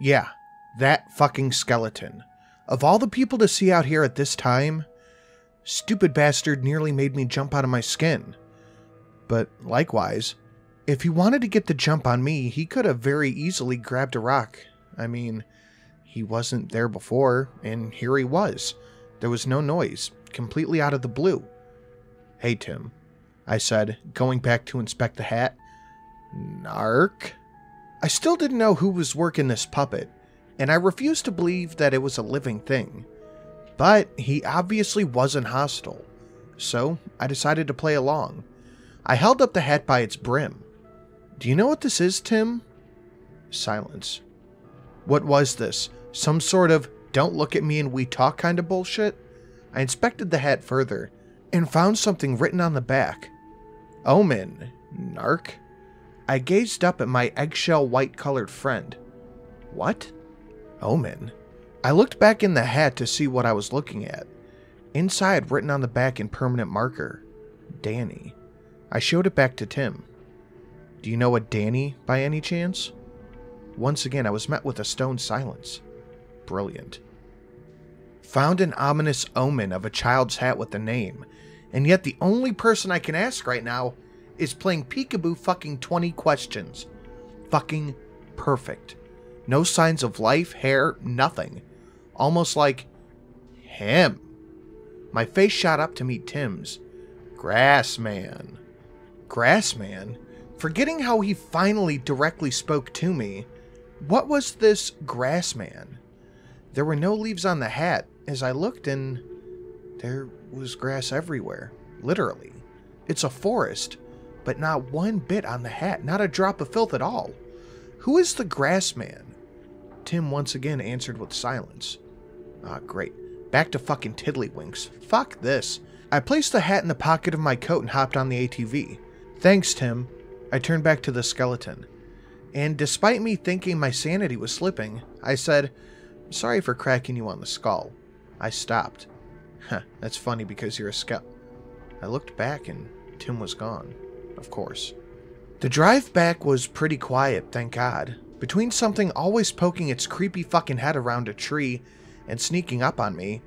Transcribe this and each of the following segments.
Yeah, that fucking skeleton. Of all the people to see out here at this time, stupid bastard nearly made me jump out of my skin. But likewise, if he wanted to get the jump on me, he could have very easily grabbed a rock. I mean, he wasn't there before, and here he was. There was no noise, completely out of the blue. "Hey, Tim," I said, going back to inspect the hat. "Narc?" I still didn't know who was working this puppet, and I refused to believe that it was a living thing. But he obviously wasn't hostile, so I decided to play along. I held up the hat by its brim. "Do you know what this is, Tim?" Silence. What was this? Some sort of don't look at me and we talk kind of bullshit? I inspected the hat further and found something written on the back. "Omen, narc." I gazed up at my eggshell white colored friend. What? Omen? I looked back in the hat to see what I was looking at. Inside, written on the back in permanent marker, Danny. I showed it back to Tim. "Do you know a Danny by any chance?" Once again, I was met with a stone silence. Brilliant. Found an ominous omen of a child's hat with a name, and yet the only person I can ask right now is playing peekaboo fucking 20 questions. Fucking perfect. No signs of life, hair, nothing. Almost like him. My face shot up to meet Tim's. Grassman. Grassman? Forgetting how he finally directly spoke to me, what was this Grassman? There were no leaves on the hat as I looked, and there was grass everywhere. Literally. It's a forest, but not one bit on the hat, not a drop of filth at all. Who is the Grassman? Tim once again answered with silence. Ah, great. Back to fucking tiddlywinks. Fuck this. I placed the hat in the pocket of my coat and hopped on the ATV. Thanks, Tim. I turned back to the skeleton. And despite me thinking my sanity was slipping, I said, "Sorry for cracking you on the skull." I stopped. Huh, that's funny because you're a I looked back and Tim was gone. Of course. The drive back was pretty quiet, thank God. Between something always poking its creepy fucking head around a tree and sneaking up on me,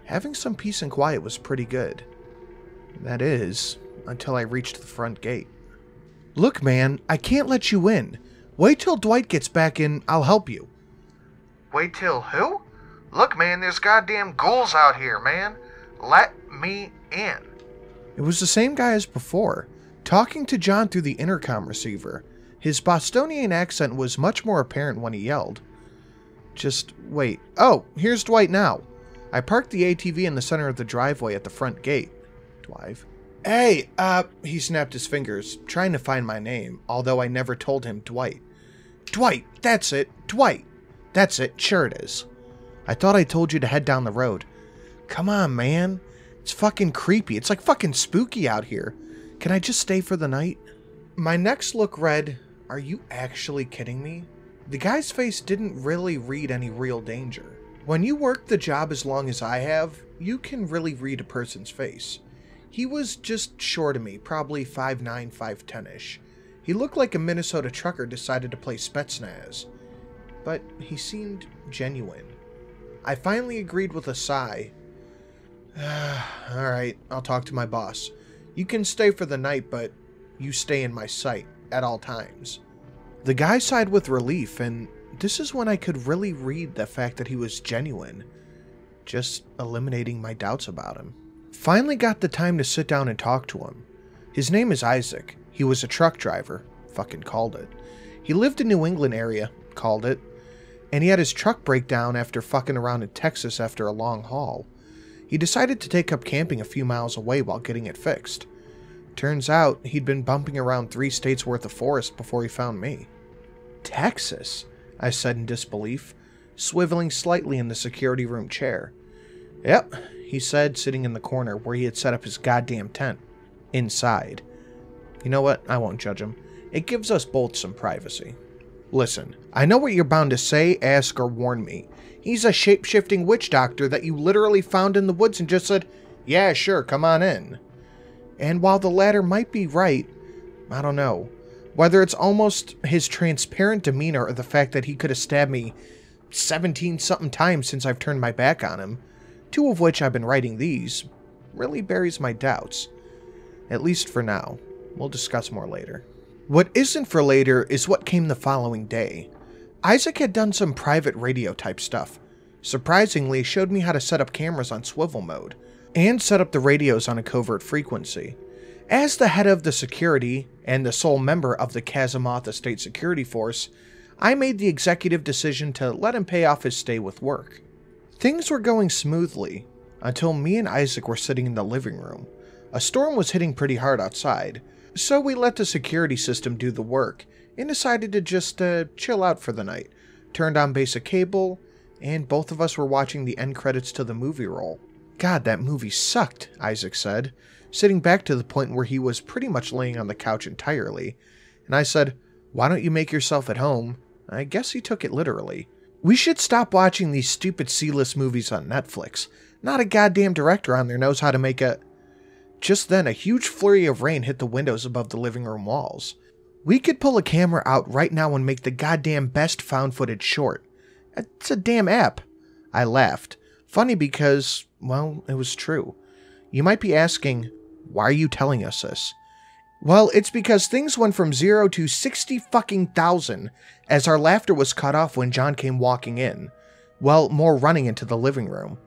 having some peace and quiet was pretty good. That is, until I reached the front gate. "Look, man, I can't let you in. Wait till Dwight gets back in, I'll help you." "Wait till who? Look, man, there's goddamn ghouls out here, man. Let me in." It was the same guy as before, talking to John through the intercom receiver. His Bostonian accent was much more apparent when he yelled. "Just wait. Oh, here's Dwight now." I parked the ATV in the center of the driveway at the front gate. "Hey, he snapped his fingers, trying to find my name, although I never told him Dwight. "Dwight, that's it, Dwight. That's it, sure it is. I thought I told you to head down the road." "Come on, man. It's fucking creepy. It's like fucking spooky out here. Can I just stay for the night?" My next look read, "Are you actually kidding me?" The guy's face didn't really read any real danger. When you work the job as long as I have, you can really read a person's face. He was just short of me, probably 5'9", 5'10"-ish. He looked like a Minnesota trucker decided to play Spetsnaz. But he seemed genuine. I finally agreed with a sigh. "Alright, I'll talk to my boss. You can stay for the night, but you stay in my sight at all times." The guy sighed with relief, and this is when I could really read the fact that he was genuine, just eliminating my doubts about him. Finally got the time to sit down and talk to him. His name is Isaac. He was a truck driver. Fucking called it. He lived in New England area. Called it. And he had his truck break down after fucking around in Texas after a long haul. He decided to take up camping a few miles away while getting it fixed. Turns out he'd been bumping around 3 states worth of forest before he found me. "Texas?" I said in disbelief, swiveling slightly in the security room chair. "Yep," he said, sitting in the corner where he had set up his goddamn tent. Inside. You know what? I won't judge him. It gives us both some privacy. "Listen, I know what you're bound to say, ask, or warn me. He's a shape-shifting witch doctor that you literally found in the woods and just said, 'Yeah, sure, come on in.' And while the latter might be right, I don't know. Whether it's almost his transparent demeanor or the fact that he could have stabbed me 17-something times since I've turned my back on him, 2 of which I've been writing these, really buries my doubts. At least for now. We'll discuss more later. What isn't for later is what came the following day. Isaac had done some private radio type stuff. Surprisingly, showed me how to set up cameras on swivel mode, and set up the radios on a covert frequency. As the head of the security, and the sole member of the Kazamoth Estate Security Force, I made the executive decision to let him pay off his stay with work. Things were going smoothly, until me and Isaac were sitting in the living room. A storm was hitting pretty hard outside, so we let the security system do the work, and decided to just chill out for the night. Turned on basic cable, and both of us were watching the end credits to the movie roll. God, that movie sucked, Isaac said, sitting back to the point where he was pretty much laying on the couch entirely. And I said, why don't you make yourself at home? I guess he took it literally. We should stop watching these stupid C-list movies on Netflix. Not a goddamn director on there knows how to make a... Just then, a huge flurry of rain hit the windows above the living room walls. We could pull a camera out right now and make the goddamn best found footage short. It's a damn app. I laughed. Funny because, well, it was true. You might be asking, why are you telling us this? Well, it's because things went from 0 to 60 fucking thousand as our laughter was cut off when John came walking in. Well, more running into the living room.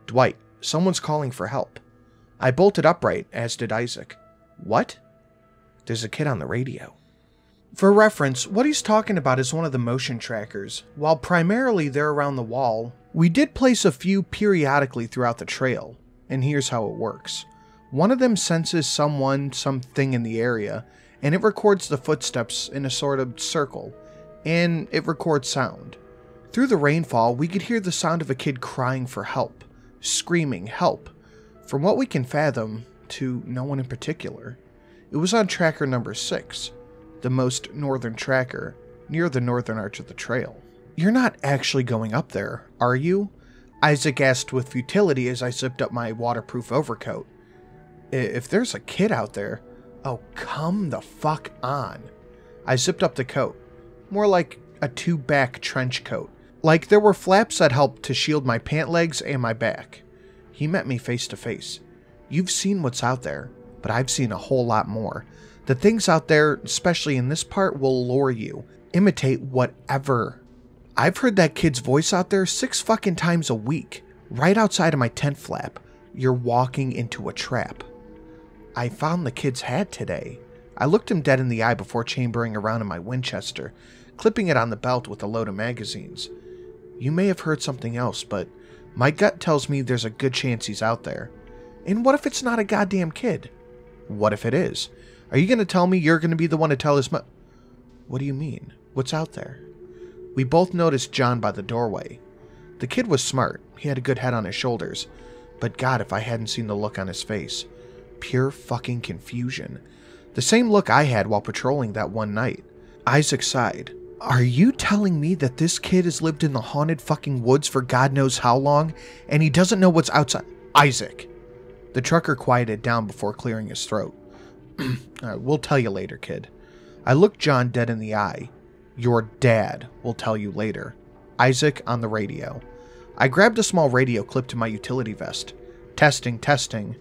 Dwight, someone's calling for help. I bolted upright, as did Isaac. What? There's a kid on the radio. For reference, what he's talking about is one of the motion trackers. While primarily they're around the wall, we did place a few periodically throughout the trail, and here's how it works. One of them senses something in the area, and it records the footsteps in a sort of circle, and it records sound. Through the rainfall, we could hear the sound of a kid crying for help, screaming help, from what we can fathom, to no one in particular. It was on tracker number 6, the most northern tracker, near the northern arch of the trail. You're not actually going up there, are you? Isaac asked with futility as I zipped up my waterproof overcoat. If there's a kid out there, oh, come the fuck on. I zipped up the coat, more like a 2-back trench coat. Like there were flaps that helped to shield my pant legs and my back. He met me face to face. You've seen what's out there, but I've seen a whole lot more. The things out there, especially in this part, will lure you. Imitate whatever. I've heard that kid's voice out there 6 fucking times a week, right outside of my tent flap. You're walking into a trap. I found the kid's hat today. I looked him dead in the eye before chambering around in my Winchester, clipping it on the belt with a load of magazines. You may have heard something else, but my gut tells me there's a good chance he's out there. And what if it's not a goddamn kid? What if it is? Are you going to tell me you're going to be the one to tell his What do you mean? What's out there? We both noticed John by the doorway. The kid was smart. He had a good head on his shoulders. But God, if I hadn't seen the look on his face. Pure fucking confusion. The same look I had while patrolling that one night. Isaac sighed. Are you telling me that this kid has lived in the haunted fucking woods for God knows how long, and he doesn't know what's outside? Isaac! The trucker quieted down before clearing his throat. We'll tell you later, kid. I looked John dead in the eye. Your dad will tell you later. Isaac on the radio. I grabbed a small radio clip to my utility vest. Testing, testing.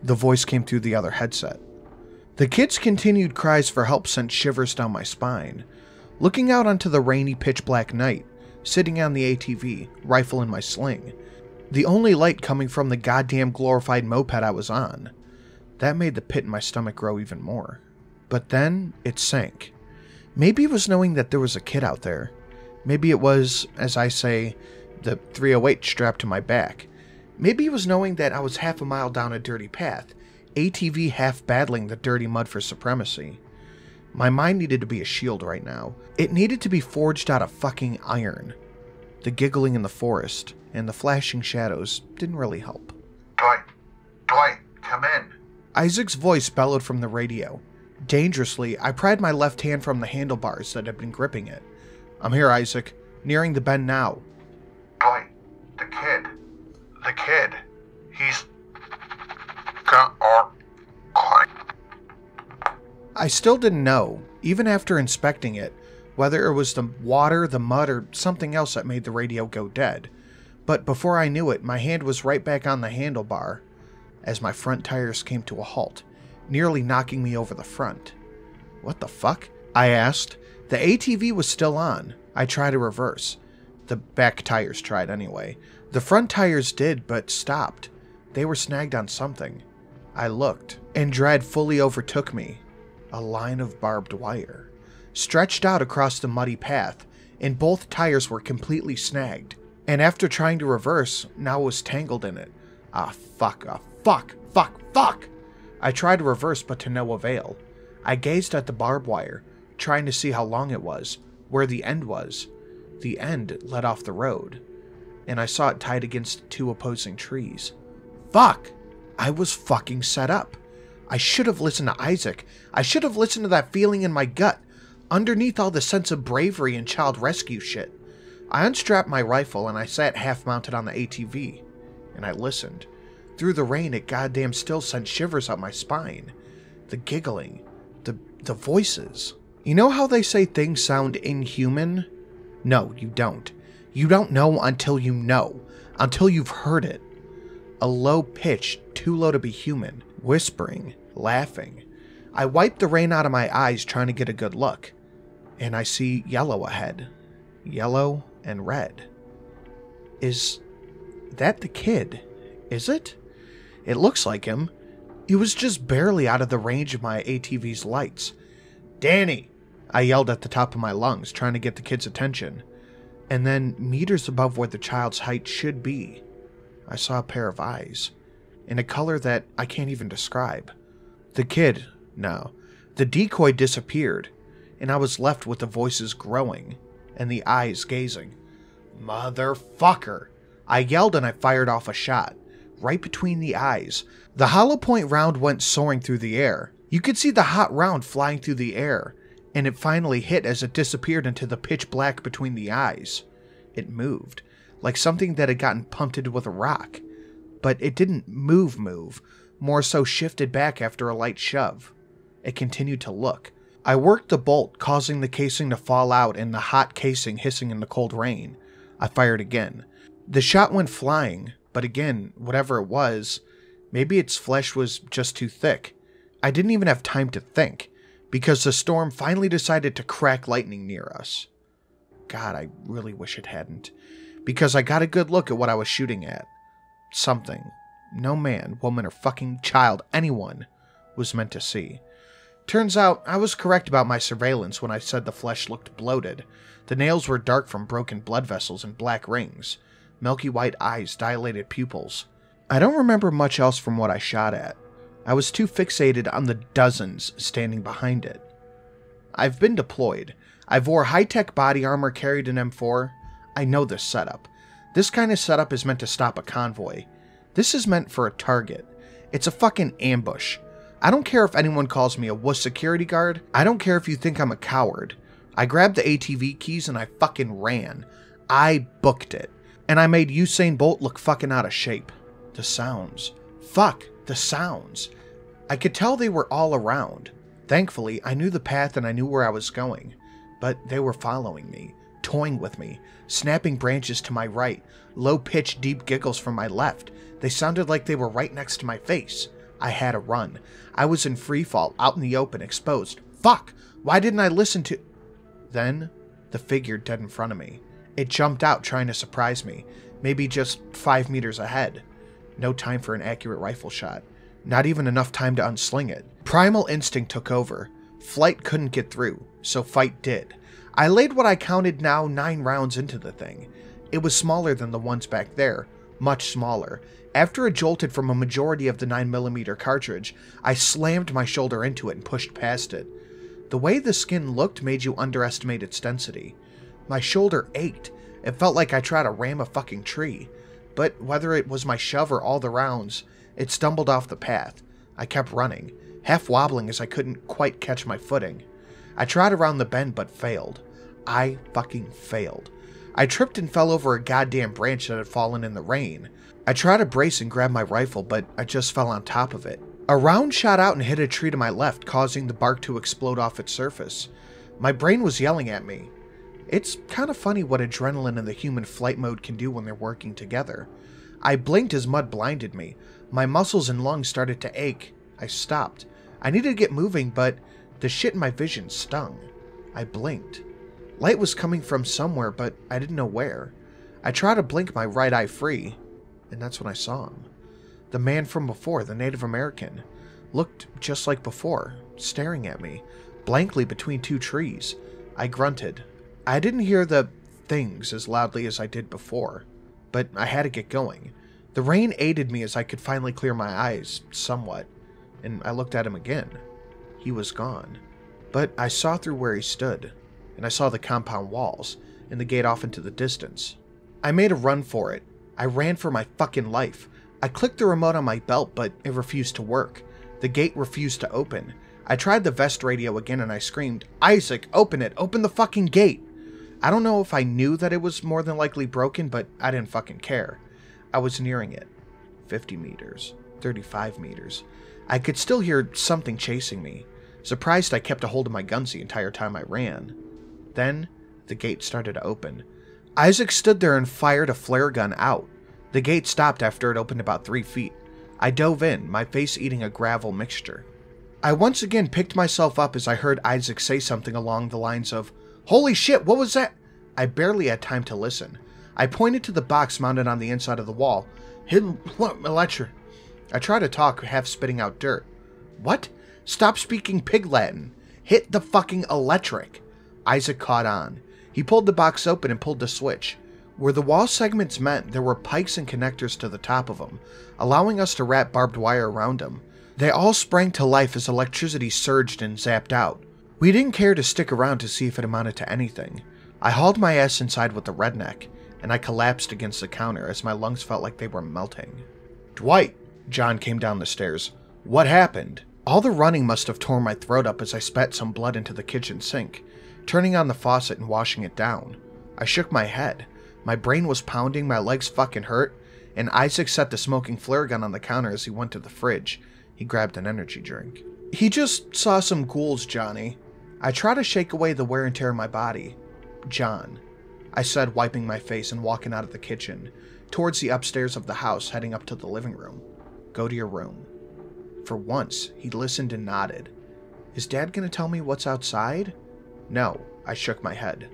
The voice came through the other headset. The kid's continued cries for help sent shivers down my spine. Looking out onto the rainy, pitch-black night, sitting on the ATV, rifle in my sling. The only light coming from the goddamn glorified moped I was on. That made the pit in my stomach grow even more. But then, it sank. Maybe it was knowing that there was a kid out there. Maybe it was, as I say, the 308 strapped to my back. Maybe it was knowing that I was half a mile down a dirty path, ATV half battling the dirty mud for supremacy. My mind needed to be a shield right now. It needed to be forged out of fucking iron. The giggling in the forest and the flashing shadows didn't really help. Dwight, come in. Isaac's voice bellowed from the radio. Dangerously, I pried my left hand from the handlebars that had been gripping it. I'm here, Isaac. Nearing the bend now. Dwight, the kid, he's... I still didn't know, even after inspecting it, whether it was the water, the mud, or something else that made the radio go dead. But before I knew it, my hand was right back on the handlebar as my front tires came to a halt, nearly knocking me over the front. What the fuck? I asked. The ATV was still on. I tried to reverse. The back tires tried anyway. The front tires did, but stopped. They were snagged on something. I looked, and dread fully overtook me. A line of barbed wire stretched out across the muddy path, and both tires were completely snagged. And after trying to reverse, now was tangled in it. Fuck. I tried to reverse, but to no avail. I gazed at the barbed wire, trying to see how long it was, where the end was. The end led off the road, and I saw it tied against 2 opposing trees. Fuck! I was fucking set up. I should have listened to Isaac. I should have listened to that feeling in my gut, underneath all the sense of bravery and child rescue shit. I unstrapped my rifle and I sat half-mounted on the ATV, and I listened. Through the rain, it goddamn still sent shivers up my spine. The giggling, the voices. You know how they say things sound inhuman? No, you don't. You don't know until you know, until you've heard it. A low pitch, too low to be human, whispering, laughing. I wiped the rain out of my eyes trying to get a good look, and I see yellow ahead. Yellow and red. Is that the kid? Is it? It looks like him. He was just barely out of the range of my ATV's lights. Danny! I yelled at the top of my lungs, trying to get the kid's attention. And then, meters above where the child's height should be, I saw a pair of eyes, in a color that I can't even describe. The kid, no. The decoy disappeared, and I was left with the voices growing, and the eyes gazing. Motherfucker! I yelled and I fired off a shot, right between the eyes. The hollow point round went soaring through the air. You could see the hot round flying through the air, and it finally hit as it disappeared into the pitch black between the eyes. It moved, like something that had gotten punted with a rock. But it didn't move, more so shifted back after a light shove. It continued to look. I worked the bolt, causing the casing to fall out and the hot casing hissing in the cold rain. I fired again. The shot went flying, but again, whatever it was, maybe its flesh was just too thick. I didn't even have time to think, because the storm finally decided to crack lightning near us. God, I really wish it hadn't, because I got a good look at what I was shooting at. Something no man, woman, or fucking child, anyone, was meant to see. Turns out, I was correct about my surveillance when I said the flesh looked bloated. The nails were dark from broken blood vessels and black rings. Milky white eyes, dilated pupils. I don't remember much else from what I shot at. I was too fixated on the dozens standing behind it. I've been deployed. I've wore high-tech body armor, carried an M4. I know this setup. This kind of setup is meant to stop a convoy. This is meant for a target. It's a fucking ambush. I don't care if anyone calls me a wuss security guard. I don't care if you think I'm a coward. I grabbed the ATV keys and I fucking ran. I booked it. And I made Usain Bolt look fucking out of shape. The sounds. Fuck, the sounds. I could tell they were all around. Thankfully, I knew the path and I knew where I was going. But they were following me, toying with me, snapping branches to my right, low-pitched deep giggles from my left. They sounded like they were right next to my face. I had to run. I was in free fall, out in the open, exposed. Fuck! Why didn't I listen to... Then, the figure dead in front of me. It jumped out trying to surprise me, maybe just 5 meters ahead. No time for an accurate rifle shot. Not even enough time to unsling it. Primal instinct took over. Flight couldn't get through, so fight did. I laid what I counted now 9 rounds into the thing. It was smaller than the ones back there, much smaller. After it jolted from a majority of the 9mm cartridge, I slammed my shoulder into it and pushed past it. The way the skin looked made you underestimate its density. My shoulder ached. It felt like I tried to ram a fucking tree. But whether it was my shove or all the rounds, it stumbled off the path. I kept running, half wobbling as I couldn't quite catch my footing. I tried around the bend but failed. I fucking failed. I tripped and fell over a goddamn branch that had fallen in the rain. I tried to brace and grab my rifle, but I just fell on top of it. A round shot out and hit a tree to my left, causing the bark to explode off its surface. My brain was yelling at me. It's kind of funny what adrenaline and the human flight mode can do when they're working together. I blinked as mud blinded me. My muscles and lungs started to ache. I stopped. I needed to get moving, but the shit in my vision stung. I blinked. Light was coming from somewhere, but I didn't know where. I tried to blink my right eye free, and that's when I saw him. The man from before, the Native American, looked just like before, staring at me, blankly between two trees. I grunted. I didn't hear the things as loudly as I did before, but I had to get going. The rain aided me as I could finally clear my eyes, somewhat, and I looked at him again. He was gone, but I saw through where he stood, and I saw the compound walls, and the gate off into the distance. I made a run for it. I ran for my fucking life. I clicked the remote on my belt, but it refused to work. The gate refused to open. I tried the vest radio again and I screamed, "Isaac, open it! Open the fucking gate!" I don't know if I knew that it was more than likely broken, but I didn't fucking care. I was nearing it. 50 meters. 35 meters. I could still hear something chasing me. Surprised, I kept a hold of my guns the entire time I ran. Then, the gate started to open. Isaac stood there and fired a flare gun out. The gate stopped after it opened about 3 feet. I dove in, my face eating a gravel mixture. I once again picked myself up as I heard Isaac say something along the lines of, "Holy shit, what was that?" I barely had time to listen. I pointed to the box mounted on the inside of the wall. "Hidden electric." I tried to talk, half spitting out dirt. "What? Stop speaking pig Latin. Hit the fucking electric." Isaac caught on. He pulled the box open and pulled the switch. Where the wall segments met, there were pikes and connectors to the top of them, allowing us to wrap barbed wire around them. They all sprang to life as electricity surged and zapped out. We didn't care to stick around to see if it amounted to anything. I hauled my ass inside with the redneck, and I collapsed against the counter as my lungs felt like they were melting. "Dwight!" John came down the stairs. "What happened?" All the running must have torn my throat up as I spat some blood into the kitchen sink, turning on the faucet and washing it down. I shook my head. My brain was pounding, my legs fucking hurt, and Isaac set the smoking flare gun on the counter as he went to the fridge. He grabbed an energy drink. "He just saw some ghouls, Johnny." I tried to shake away the wear and tear in my body. "John," I said, wiping my face and walking out of the kitchen, towards the upstairs of the house, heading up to the living room. "Go to your room." For once, he listened and nodded. "Is Dad gonna tell me what's outside?" "No," I shook my head.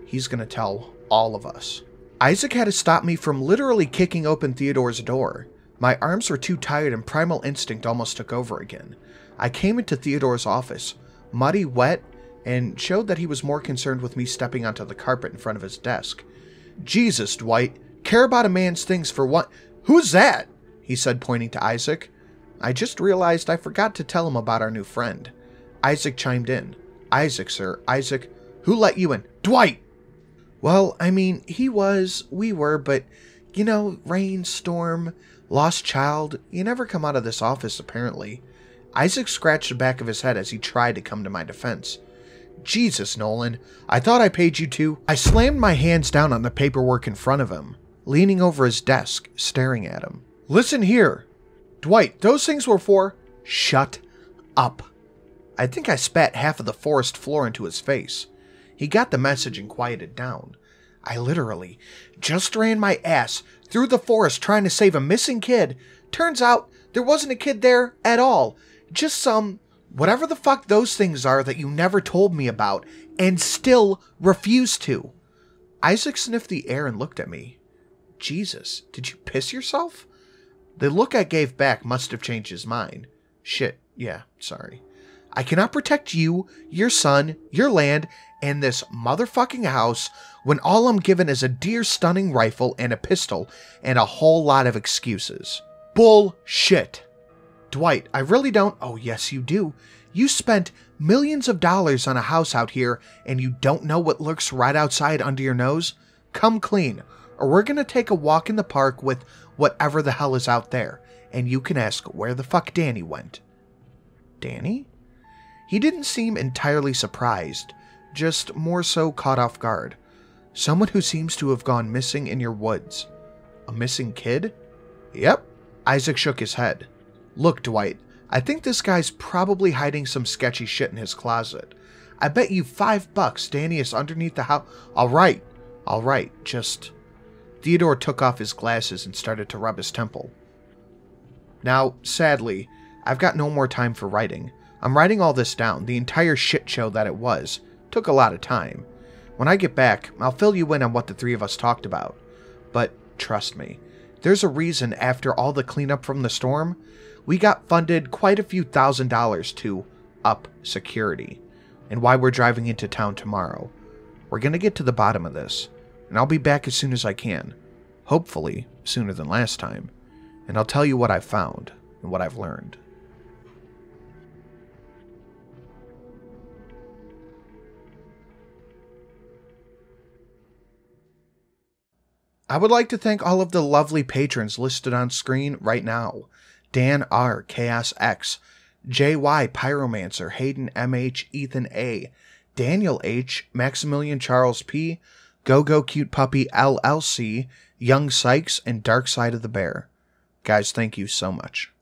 "He's gonna tell all of us." Isaac had to stop me from literally kicking open Theodore's door. My arms were too tired and primal instinct almost took over again. I came into Theodore's office, muddy, wet, and showed that he was more concerned with me stepping onto the carpet in front of his desk. "Jesus, Dwight, care about a man's things for what? Who's that?" he said, pointing to Isaac. I just realized I forgot to tell him about our new friend. Isaac chimed in. "Isaac, sir. Isaac, who let you in?" "Dwight!" "Well, I mean, we were, but, you know, rain, storm, lost child, you never come out of this office, apparently." Isaac scratched the back of his head as he tried to come to my defense. "Jesus, Nolan, I thought I paid you to..." I slammed my hands down on the paperwork in front of him, leaning over his desk, staring at him. "Listen here. Dwight, those things were for..." "Shut up." I think I spat half of the forest floor into his face. He got the message and quieted down. "I literally just ran my ass through the forest trying to save a missing kid. Turns out there wasn't a kid there at all. Just some... whatever the fuck those things are that you never told me about and still refuse to." Isaac sniffed the air and looked at me. "Jesus, did you piss yourself?" The look I gave back must have changed his mind. "Shit, yeah, sorry. I cannot protect you, your son, your land, and this motherfucking house when all I'm given is a deer-stunning rifle and a pistol and a whole lot of excuses." "Bullshit." "Dwight, I really don't..." "Oh, yes, you do. You spent millions of dollars on a house out here and you don't know what lurks right outside under your nose? Come clean, or we're gonna take a walk in the park with whatever the hell is out there, and you can ask where the fuck Danny went." "Danny?" He didn't seem entirely surprised, just more so caught off guard. "Someone who seems to have gone missing in your woods." "A missing kid?" "Yep." Isaac shook his head. "Look, Dwight, I think this guy's probably hiding some sketchy shit in his closet. I bet you $5 Danny is underneath the house. All right, just... Theodore took off his glasses and started to rub his temple. Now, sadly, I've got no more time for writing. I'm writing all this down. The entire shit show that it was. Took a lot of time. When I get back, I'll fill you in on what the three of us talked about. But trust me, there's a reason after all the cleanup from the storm, we got funded quite a few $1,000s to up security, and why we're driving into town tomorrow. We're gonna get to the bottom of this, and I'll be back as soon as I can. Hopefully, sooner than last time. And I'll tell you what I've found and what I've learned. I would like to thank all of the lovely patrons listed on screen right now. Dan R, Chaos X, JY Pyromancer, Hayden MH, Ethan A, Daniel H, Maximilian Charles P, Go Cute Puppy LLC, Young Sykes, and Dark Side of the Bear. Guys, thank you so much.